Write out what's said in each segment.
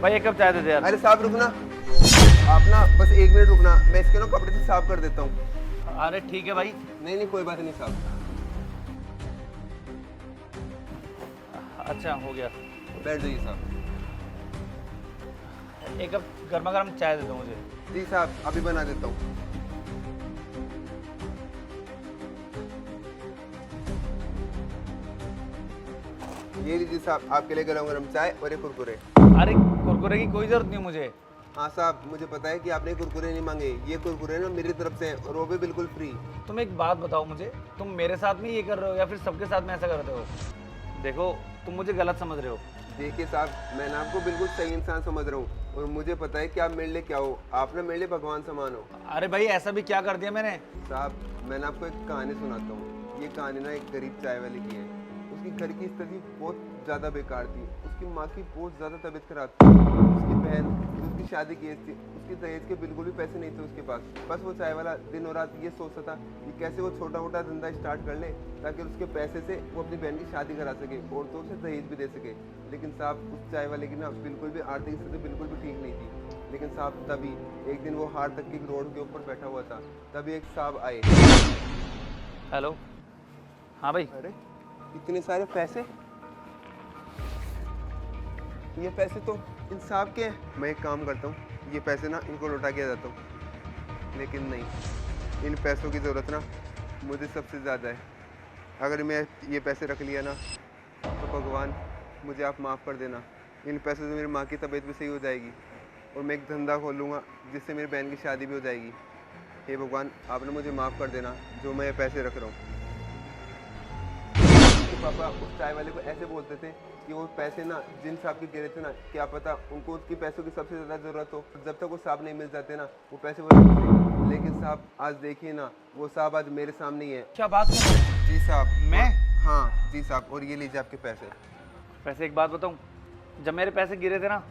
भाई एक कप चाय दे दे यार। अरे साहब रुकना, आप ना बस 1 मिनट रुकना, मैं इसके ना कपड़े से साफ कर देता हूँ। अरे ठीक है भाई। नहीं नहीं कोई बात नहीं साहब। अच्छा हो गया। बैठ जाइए साहब। एक कप गर्मा गर्म चाय दे दो मुझे। जी साहब अभी बना देता हूँ। ये लीजिए साहब, आपके लिए गरम गरम चाय और ये कुरकुरे। अरे कुरकुरे की कोई जरूरत नहीं मुझे। हाँ साहब मुझे पता है कि आपने कुरकुरे नहीं मांगे, ये कुरकुरे ना मेरी तरफ से हैं और वो भी बिल्कुल फ्री। तुम एक बात बताओ मुझे, तुम मेरे साथ में ये कर रहे हो या फिर सबके साथ में ऐसा करते हो? देखो तुम मुझे गलत समझ रहे हो। देखिए साहब मैं ना आपको बिल्कुल सही इंसान समझ रहा हूँ और मुझे पता है कि आप मेरे लिए क्या हो, आप ना मेरे लिए भगवान समान हो। अरे भाई ऐसा भी क्या कर दिया मैंने? साहब मैं ना आपको एक कहानी सुनाता हूँ। ये कहानी ना एक गरीब चाय वाले की है। उसकी घर की स्थिति बहुत ज़्यादा बेकार थी। उसकी माँ की बहुत ज़्यादा तबीयत खराब थी। उसकी बहन जो उसकी शादी की एज थी, उसकी दहेज के बिल्कुल भी पैसे नहीं थे उसके पास। बस वो चाय वाला दिन और रात ये सोचता था कि कैसे वो छोटा मोटा धंधा स्टार्ट कर ले ताकि उसके पैसे से वो अपनी बहन की शादी करा सके और तो उसे दहेज भी दे सके। लेकिन साहब उस चाय वाले की ना बिल्कुल भी आर्थिक स्थिति बिल्कुल भी ठीक नहीं थी। लेकिन साहब तभी एक दिन वो हार तक की रोड के ऊपर बैठा हुआ था, तभी एक साहब आए। हेलो। हाँ भाई। अरे इतने सारे पैसे, ये पैसे तो इन साहब के हैं। मैं एक काम करता हूँ, ये पैसे ना इनको लौटा के जाता हूँ। लेकिन नहीं, इन पैसों की ज़रूरत ना मुझे सबसे ज़्यादा है। अगर मैं ये पैसे रख लिया ना तो भगवान मुझे आप माफ़ कर देना। इन पैसों से मेरी माँ की तबीयत भी सही हो जाएगी और मैं एक धंधा खोलूँगा जिससे मेरी बहन की शादी भी हो जाएगी। हे भगवान आपने मुझे माफ़ कर देना जो मैं ये पैसे रख रहा हूँ। पापा उस चाय वाले को ऐसे बोलते थे कि वो पैसे ना जिन साहब के गिरे थे ना, क्या पता उनको उसकी पैसों की सबसे ज़्यादा ज़रूरत हो, जब तक वो साहब नहीं मिल जाते ना वो पैसे वो रखते। लेकिन साहब आज देखिए ना, वो साहब आज मेरे सामने ही है। क्या बात कर रहे हो? जी साहब। मैं? हाँ जी साहब, और ये लीजिए आपके पैसे। वैसे एक बात बताऊं, जब मेरे पैसे गिरे थे ना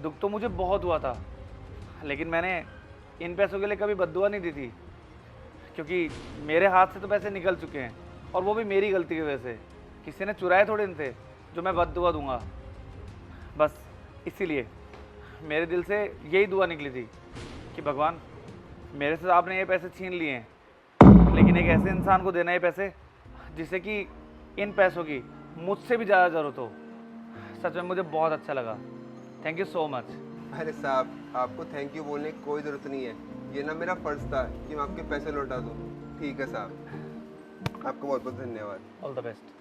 दुख तो मुझे बहुत हुआ था, लेकिन मैंने इन पैसों के लिए कभी बद्दुआ नहीं दी थी, क्योंकि मेरे हाथ से तो पैसे निकल चुके हैं और वो भी मेरी गलती की वजह से। किसी ने चुराए थोड़े न थे जो मैं बद्दुआ दूंगा। बस इसीलिए मेरे दिल से यही दुआ निकली थी कि भगवान मेरे से आपने ये पैसे छीन लिए हैं, लेकिन एक ऐसे इंसान को देना ये पैसे जिसे कि इन पैसों की मुझसे भी ज़्यादा ज़रूरत हो। सच में मुझे बहुत अच्छा लगा। Thank you so much. अरे साहब आपको थैंक यू बोलने की कोई ज़रूरत नहीं है, ये ना मेरा फ़र्ज़ था कि मैं आपके पैसे लौटा दूँ। ठीक है साहब, आपको बहुत बहुत धन्यवाद। All the best.